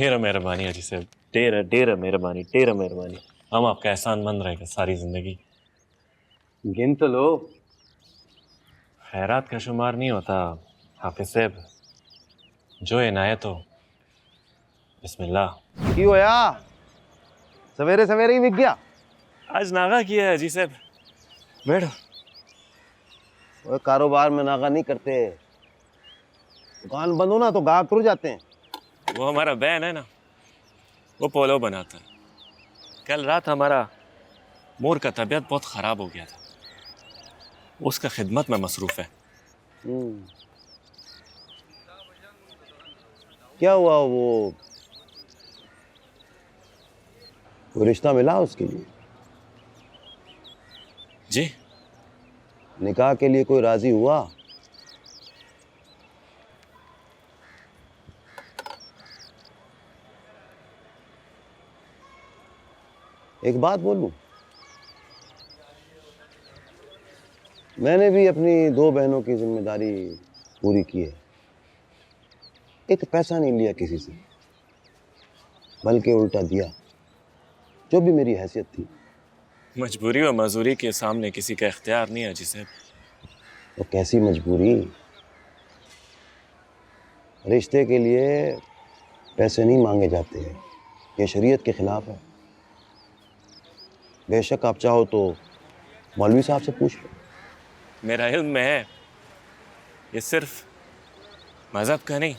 ढेर मेहरबानी हाजी साहब, ढेर ढेर मेहरबानी, ढेर मेहरबानी। हम आपका एहसानमंद रहेगा सारी जिंदगी। गिन तो लो। खैरात का शुमार नहीं होता हाफिज साहब, जो इनायत हो। बिस्मिल्लाह। की होया सवेरे सवेरे ही बिक गया। आज नागा किया है हाजी साहब, बैठो। वो कारोबार में नागा नहीं करते, दुकान बंद हो ना तो गाहक रुक जाते हैं। वो हमारा बहन है ना, वो पोलो बनाता है। कल रात हमारा मोर का तबीयत बहुत ख़राब हो गया था, उसका खिदमत में मसरूफ़ है। क्या हुआ? वो रिश्ता मिला उसके लिए? जी? निकाह के लिए कोई राजी हुआ? एक बात बोलूं, मैंने भी अपनी 2 बहनों की जिम्मेदारी पूरी की है। एक पैसा नहीं लिया किसी से, बल्कि उल्टा दिया, जो भी मेरी हैसियत थी। मजबूरी और मजूरी के सामने किसी का इख्तियार नहीं है जी साहब। तो कैसी मजबूरी? रिश्ते के लिए पैसे नहीं मांगे जाते हैं, ये शरीयत के खिलाफ है। बेशक आप चाहो तो मौलवी साहब से पूछ लो। मेरा इल्म में है, ये सिर्फ मजहब का नहीं,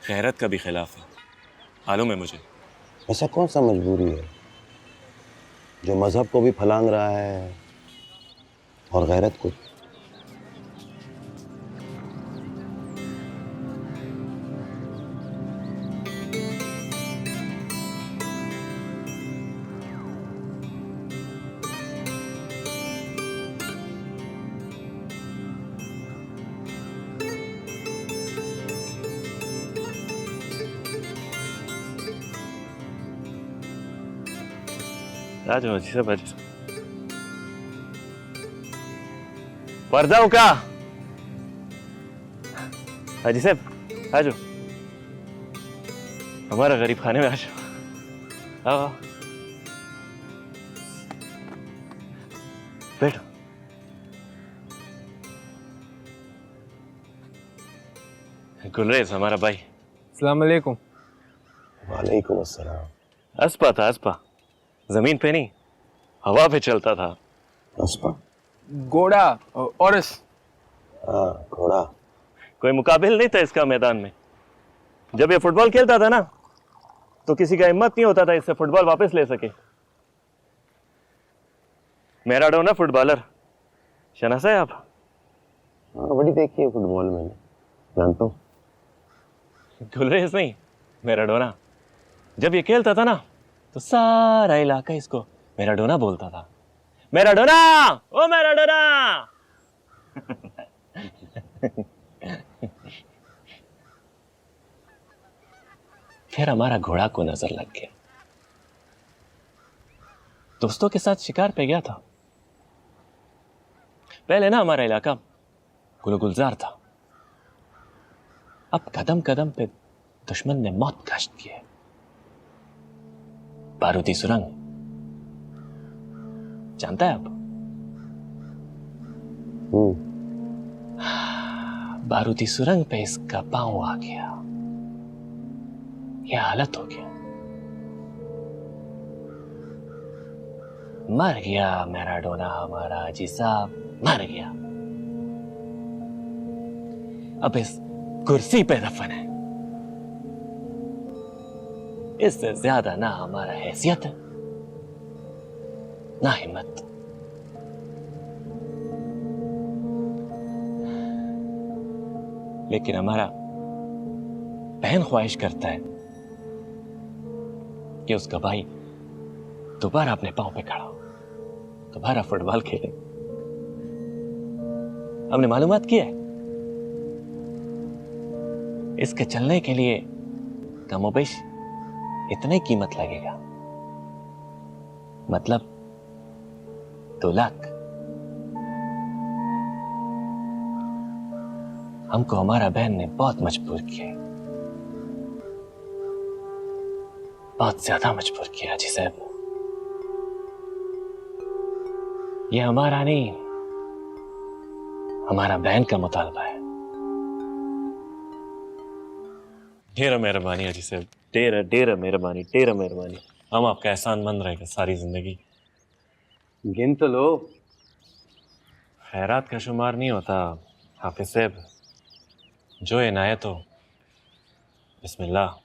खैरत का भी खिलाफ है, मालूम है मुझे। ऐसा कौन सा मजबूरी है जो मजहब को भी फलांग रहा है और गैरत को? आ जाओ जी साहब, आ जाओ। पर्दा का हाजी साहब, आ जाओ। हमारा गरीब खाने में आ जाओ, आओ। बैठो। गुलरेज हमारा भाई। अस्सलाम वालेकुम। वालेकुम अस्सलाम। अस्पा था, अस्पा, जमीन पे नहीं हवा पे चलता था। अस्पा? घोड़ा औरस। हाँ, घोड़ा। कोई मुकाबिल नहीं था इसका मैदान में। जब ये फुटबॉल खेलता था ना, तो किसी का हिम्मत नहीं होता था इससे फुटबॉल वापस ले सके। मैराडोना फुटबॉलर, शनासा है आप? हाँ, बड़ी देखी है फुटबॉल मैंने, जानता हूँ। गुलरेज नहीं, मैराडोना। जब ये खेलता था ना, तो सारा इलाका इसको मैराडोना बोलता था। मैराडोना, ओ मैराडोना। फिर हमारा घोड़ा को नजर लग गया, दोस्तों के साथ शिकार पे गया था। पहले ना हमारा इलाका गुलजार था, अब कदम कदम पे दुश्मन ने मौत कष्ट की है। बारूदी सुरंग जानता है आप? बारूदी सुरंग पे इसका पांव आ गया, यह हालत हो गया। मर गया मैराडोना हमारा जी साहब, मर गया। अब इस कुर्सी पे दफन है। इससे ज्यादा ना हमारा हैसियत है, ना हिम्मत। लेकिन हमारा बहन ख्वाहिश करता है कि उसका भाई दोबारा अपने पांव पे खड़ा हो, दोबारा फुटबॉल खेले। हमने मालूमात किया है, इसके चलने के लिए कमोबेश इतनी कीमत लगेगा, मतलब 2 लाख। हमको हमारा बहन ने बहुत मजबूर किया है। बहुत ज्यादा मजबूर किया जी साहब। ये हमारा नहीं, हमारा बहन का मुतालबा है। ढेर मेहरबानी हाजी साहब, ढेर ढेर मेहरबानी, ढेर मेहरबानी। हम आपका एहसानमंद रहेगा सारी जिंदगी। गिन तो लो। खैरात का शुमार नहीं होता हाफिज साहब, जो इनायत हो। बिस्मिल्लाह।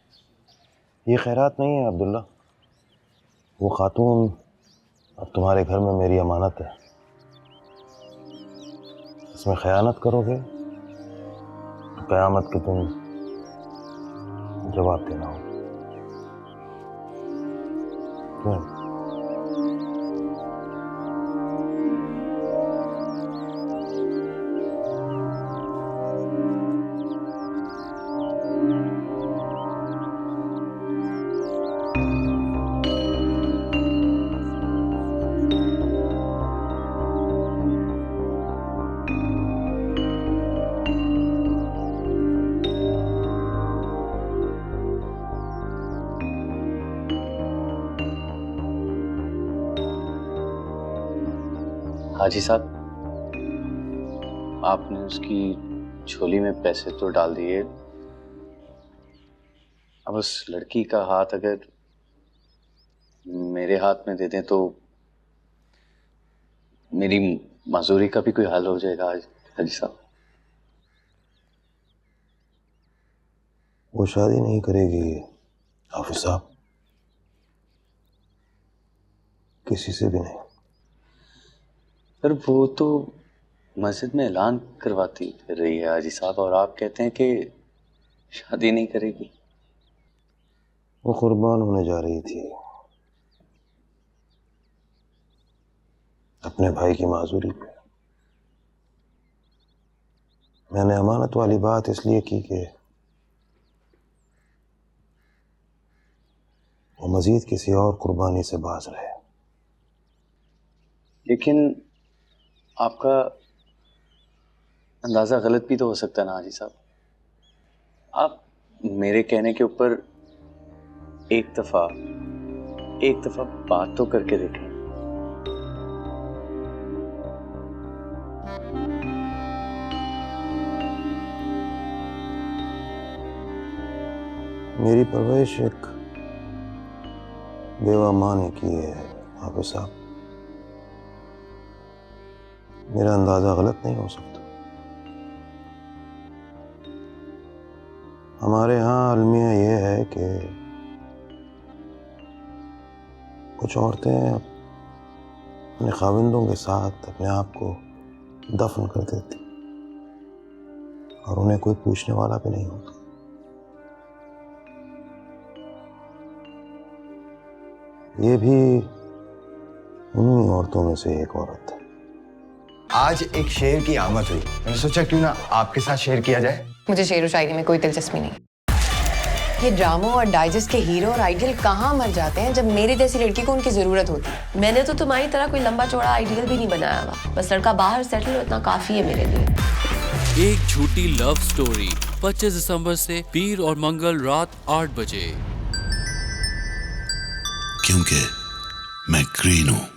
ये खैरात नहीं है अब्दुल्ला, वो खातून अब तुम्हारे घर में मेरी अमानत है। इसमें खयानत करोगे तो क़यामत के दिन जवाब देना हो। क्यों? हाजी साहब, आपने उसकी झोली में पैसे तो डाल दिए, अब उस लड़की का हाथ अगर मेरे हाथ में दे दें तो मेरी मजदूरी का भी कोई हल हो जाएगा हाजी साहब। वो शादी नहीं करेगी हाफिज साहब, किसी से भी नहीं। पर वो तो मस्जिद में ऐलान करवाती फिर रही है हाजी साहब, और आप कहते हैं कि शादी नहीं करेगी। वो कुर्बान होने जा रही थी अपने भाई की माजूरी पे। मैंने अमानत वाली बात इसलिए की कि वो मजीद किसी और कुर्बानी से बाज रहे। लेकिन आपका अंदाजा गलत भी तो हो सकता है ना हाजी साहब। आप मेरे कहने के ऊपर एक दफा बात तो करके देखें। मेरी परवरिश एक बेवा माँ ने की है हाफिज साहब, मेरा अंदाजा गलत नहीं हो सकता। हमारे यहाँ अलमिया ये है कि कुछ औरतें अपने खाविंदों के साथ अपने आप को दफन कर देती और उन्हें कोई पूछने वाला भी नहीं होता। ये भी उन्हीं औरतों में से एक औरत है। आज एक शेर की आमद हुई, मैंने सोचा क्यों ना आपके साथ शेयर किया जाए। मुझे शेर व शायरी में कोई दिलचस्पी नहीं। ये ड्रामों और डाइजेस्ट के हीरो और आइडियल कहाँ मर जाते हैं जब मेरे जैसी लड़की को उनकी जरूरत होती है। मैंने तो तुम्हारी तरह कोई लंबा चौड़ा आइडियल भी नहीं बनाया हुआ, बस लड़का बाहर सेटल हो इतना काफी है मेरे लिए। एक झूठी लव स्टोरी 25 दिसंबर से पीर और मंगल रात 8 बजे। क्योंकि मैं ग्रीन हूं।